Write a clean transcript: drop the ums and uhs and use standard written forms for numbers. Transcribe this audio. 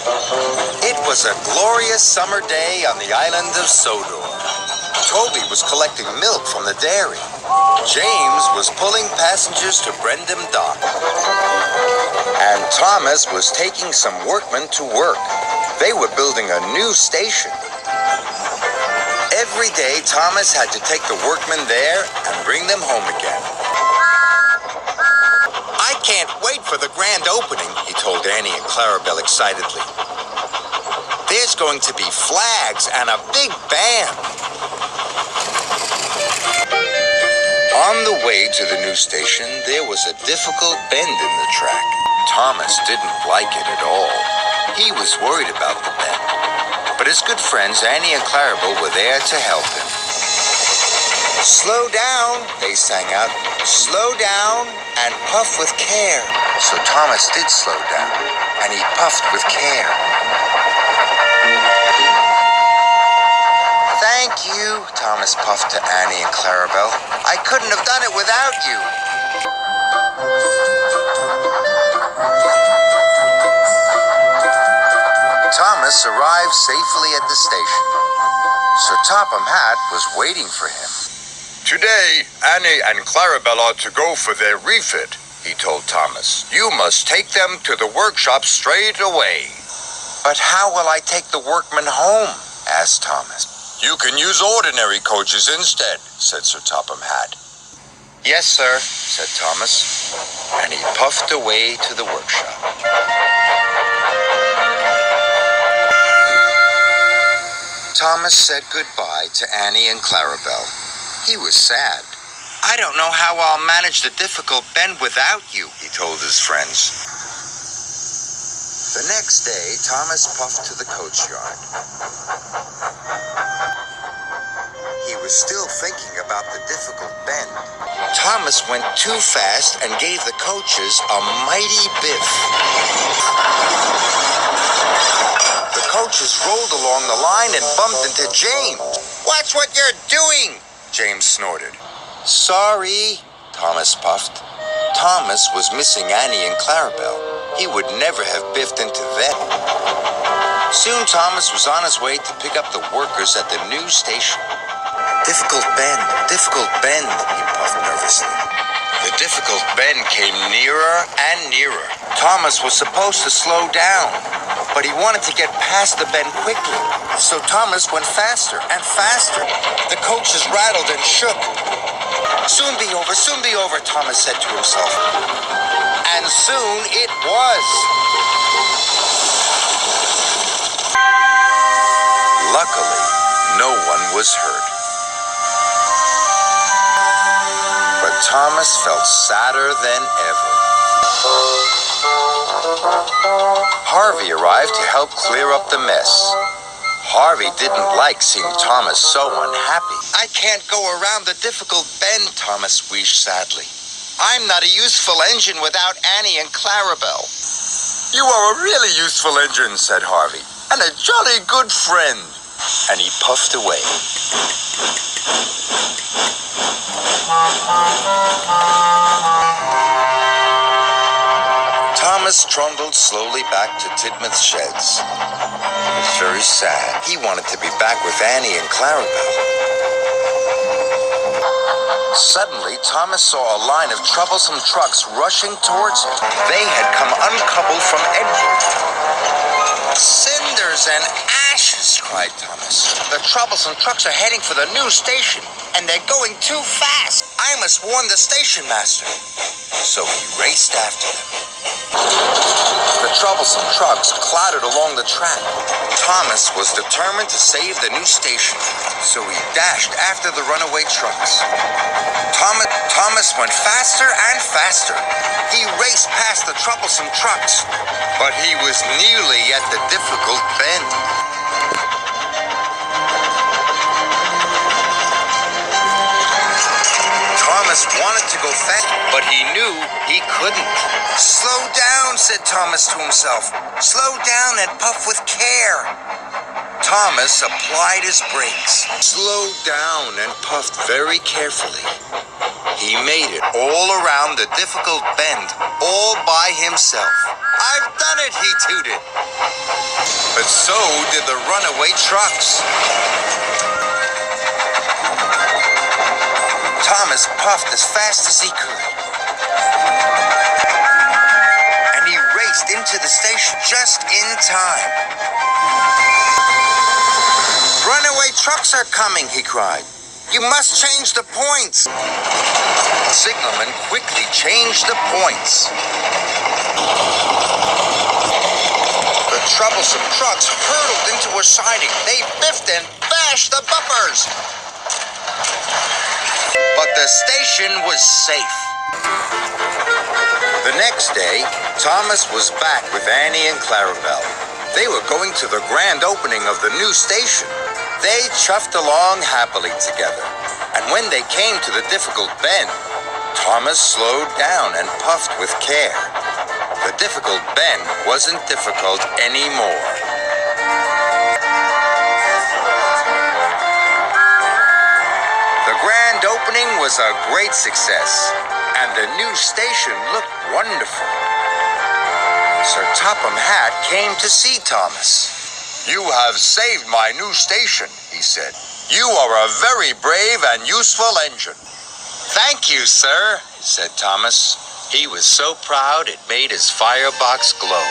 It was a glorious summer day on the island of Sodor. Toby was collecting milk from the dairy. James was pulling passengers to Brendam Dock. And Thomas was taking some workmen to work. They were building a new station. Every day, Thomas had to take the workmen there and bring them home again. "I can't wait for the grand opening," he told Annie and Clarabelle excitedly. "There's going to be flags and a big band." On the way to the new station, there was a difficult bend in the track. Thomas didn't like it at all. He was worried about the bend. But his good friends Annie and Clarabelle were there to help him. "Slow down," they sang out. "Slow down and puff with care." So Thomas did slow down, and he puffed with care. "Thank you," Thomas puffed to Annie and Clarabelle. "I couldn't have done it without you." Thomas arrived safely at the station. Sir Topham Hatt was waiting for him. "Today, Annie and Clarabelle are to go for their refit," he told Thomas. "You must take them to the workshop straight away." "But how will I take the workmen home?" asked Thomas. "You can use ordinary coaches instead," said Sir Topham Hatt. "Yes, sir," said Thomas, and he puffed away to the workshop. Thomas said goodbye to Annie and Clarabelle. He was sad. "I don't know how I'll manage the difficult bend without you," he told his friends. The next day, Thomas puffed to the coach yard. He was still thinking about the difficult bend. Thomas went too fast and gave the coaches a mighty biff. The coaches rolled along the line and bumped into James. "Watch what you're doing!" James snorted. "Sorry," Thomas puffed. Thomas was missing Annie and Clarabelle. He would never have biffed into them. Soon Thomas was on his way to pick up the workers at the new station. Difficult bend," he puffed nervously. The difficult bend came nearer and nearer. Thomas was supposed to slow down, but he wanted to get past the bend quickly. So Thomas went faster and faster. The coaches rattled and shook. Soon be over, Thomas said to himself. And soon it was. Luckily, no one was hurt. But Thomas felt sadder than ever. Harvey arrived to help clear up the mess. Harvey didn't like seeing Thomas so unhappy. "I can't go around the difficult bend," Thomas wheezed sadly. "I'm not a useful engine without Annie and Clarabelle." "You are a really useful engine," said Harvey, "and a jolly good friend." And he puffed away. Thomas trundled slowly back to Tidmouth Sheds. He was very sad. He wanted to be back with Annie and Clarabelle. Suddenly, Thomas saw a line of troublesome trucks rushing towards him. They had come uncoupled from Edgewood. "Cinders and ashes!" cried Thomas. "The troublesome trucks are heading for the new station, and they're going too fast. I must warn the station master." So he raced after them. The troublesome trucks clattered along the track. Thomas was determined to save the new station, so he dashed after the runaway trucks. Thomas went faster and faster. He raced past the troublesome trucks, but he was nearly at the difficult bend. Thomas wanted to go fast, but he knew he couldn't. "Slow down," said Thomas to himself. "Slow down and puff with care." Thomas applied his brakes, slowed down, and puffed very carefully. He made it all around the difficult bend, all by himself. "I've done it," he tooted. But so did the runaway trucks. Thomas puffed as fast as he could. And he raced into the station just in time. "Runaway trucks are coming," he cried. "You must change the points." The signalman quickly changed the points. The troublesome trucks hurtled into a siding. They biffed and bashed the bumpers. But the station was safe. The next day, Thomas was back with Annie and Clarabelle. They were going to the grand opening of the new station. They chuffed along happily together. And when they came to the difficult bend, Thomas slowed down and puffed with care. The difficult bend wasn't difficult anymore. The grand opening was a great success, and the new station looked wonderful. Sir Topham Hatt came to see Thomas. "You have saved my new station," he said. "You are a very brave and useful engine." "Thank you, sir," said Thomas. He was so proud it made his firebox glow.